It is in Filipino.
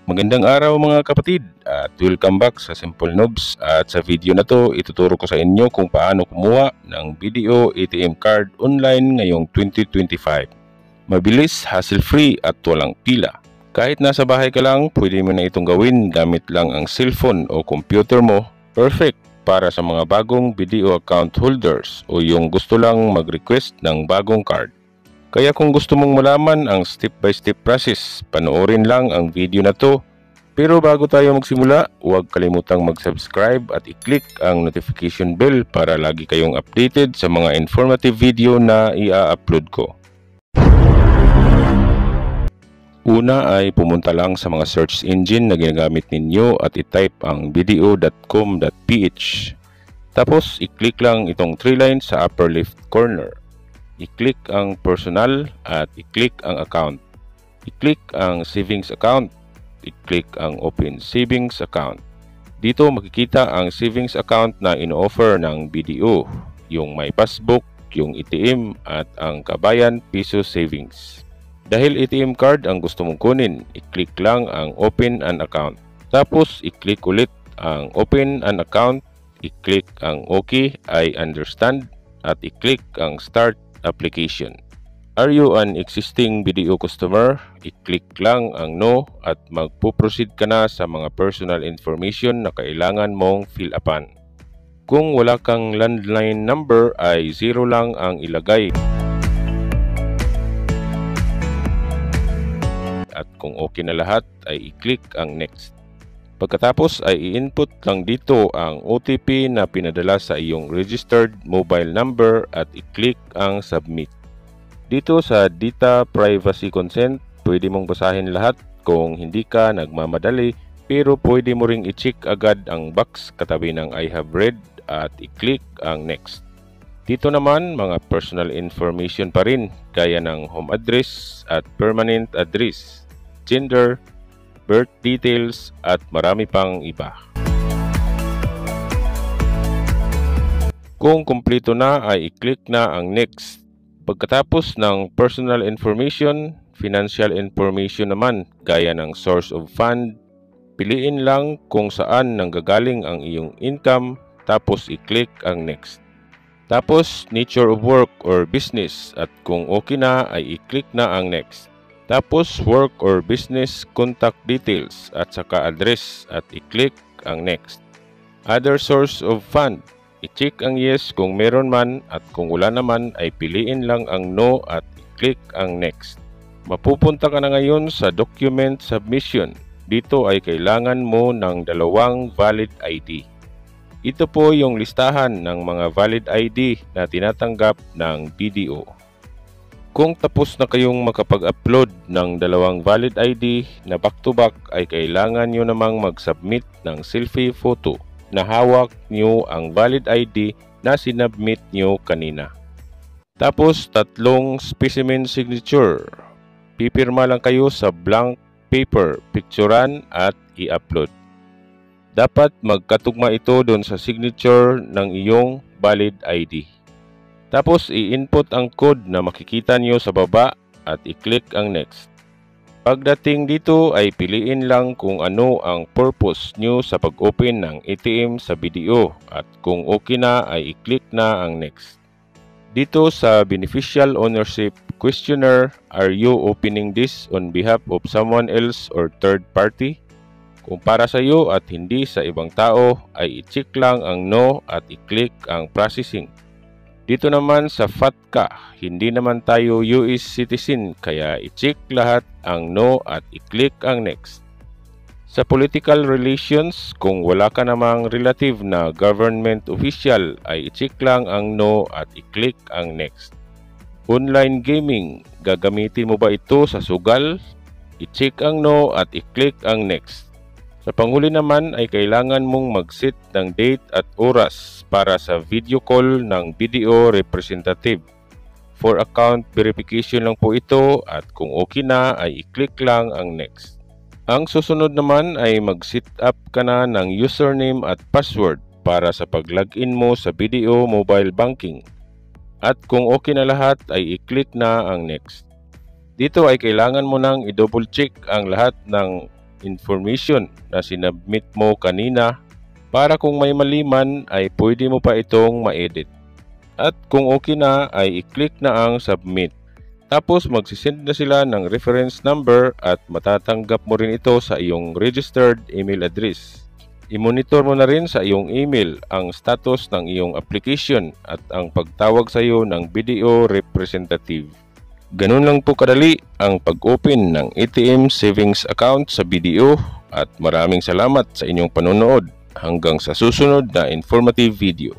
Magandang araw mga kapatid at welcome back sa Simple Noobs. At sa video na to, ituturo ko sa inyo kung paano kumuha ng BDO ATM card online ngayong 2025. Mabilis, hassle-free at walang pila. Kahit nasa bahay ka lang, pwede mo na itong gawin gamit lang ang cellphone o computer mo. Perfect para sa mga bagong BDO account holders o yung gusto lang mag-request ng bagong card. Kaya kung gusto mong malaman ang step-by-step process, panoorin lang ang video na to. Pero bago tayo magsimula, huwag kalimutang mag-subscribe at i-click ang notification bell para lagi kayong updated sa mga informative video na i-upload ko. Una ay pumunta lang sa mga search engine na ginagamit ninyo at i-type ang bdo.com.ph. Tapos i-click lang itong 3 lines sa upper left corner. I-click ang personal at i-click ang account. I-click ang savings account. I-click ang open savings account. Dito makikita ang savings account na ino-offer ng BDO, yung may passbook, yung ATM at ang Kabayan Piso Savings. Dahil ATM card ang gusto mong kunin, i-click lang ang open an account. Tapos i-click ulit ang open an account. I-click ang OK, I understand at i-click ang start application. Are you an existing BDO customer? I-click lang ang no at magpo-proceed ka na sa mga personal information na kailangan mong fill upan. Kung wala kang landline number ay 0 lang ang ilagay. At kung okay na lahat ay i-click ang next. Pagkatapos ay i-input lang dito ang OTP na pinadala sa iyong registered mobile number at i-click ang submit. Dito sa Data Privacy Consent, pwede mong basahin lahat kung hindi ka nagmamadali, pero pwede mo ring i-check agad ang box katabi ng I have read at i-click ang next. Dito naman mga personal information pa rin gaya ng home address at permanent address, gender, birth details at marami pang iba. Kung kumpleto na ay i-click na ang next. Pagkatapos ng personal information, financial information naman gaya ng source of fund, piliin lang kung saan nanggagaling ang iyong income tapos i-click ang next. Tapos nature of work or business at kung okay na ay i-click na ang next. Tapos work or business contact details at saka address at i-click ang next. Other source of fund, i-check ang yes kung meron man at kung wala naman ay piliin lang ang no at i-click ang next. Mapupunta ka na ngayon sa document submission. Dito ay kailangan mo ng 2 valid ID. Ito po yung listahan ng mga valid ID na tinatanggap ng BDO. Kung tapos na kayong makapag-upload ng 2 valid ID na back-to-back ay kailangan nyo namang mag-submit ng selfie photo na hawak nyo ang valid ID na sinubmit nyo kanina. Tapos 3 specimen signature. Pipirma lang kayo sa blank paper, picturean at i-upload. Dapat magkatugma ito doon sa signature ng iyong valid ID. Tapos i-input ang code na makikita nyo sa baba at i-click ang next. Pagdating dito ay piliin lang kung ano ang purpose nyo sa pag-open ng ATM sa BDO at kung okay na ay i-click na ang next. Dito sa Beneficial Ownership Questionnaire, are you opening this on behalf of someone else or third party? Kung para sa iyo at hindi sa ibang tao ay i-check lang ang no at i-click ang processing. Dito naman sa FATCA, hindi naman tayo US citizen kaya i-check lahat ang no at i-click ang next. Sa political relations, kung wala ka namang relative na government official ay i-check lang ang no at i-click ang next. Online gaming, gagamitin mo ba ito sa sugal? I-check ang no at i-click ang next. Sa panghuli naman ay kailangan mong mag-set ng date at oras para sa video call ng BDO representative. For account verification lang po ito at kung okay na ay i-click lang ang next. Ang susunod naman ay mag-set up ka na ng username at password para sa pag-login mo sa BDO mobile banking. At kung okay na lahat ay i-click na ang next. Dito ay kailangan mo nang i-double check ang lahat ng information na sinubmit mo kanina para kung may mali man ay pwede mo pa itong ma-edit. At kung okay na ay i-click na ang submit. Tapos magsisend na sila ng reference number at matatanggap mo rin ito sa iyong registered email address. I-monitor mo na rin sa iyong email ang status ng iyong application at ang pagtawag sa iyo ng BDO representative. Ganun lang po kadali ang pag-open ng ATM savings account sa BDO at maraming salamat sa inyong panonood. Hanggang sa susunod na informative video.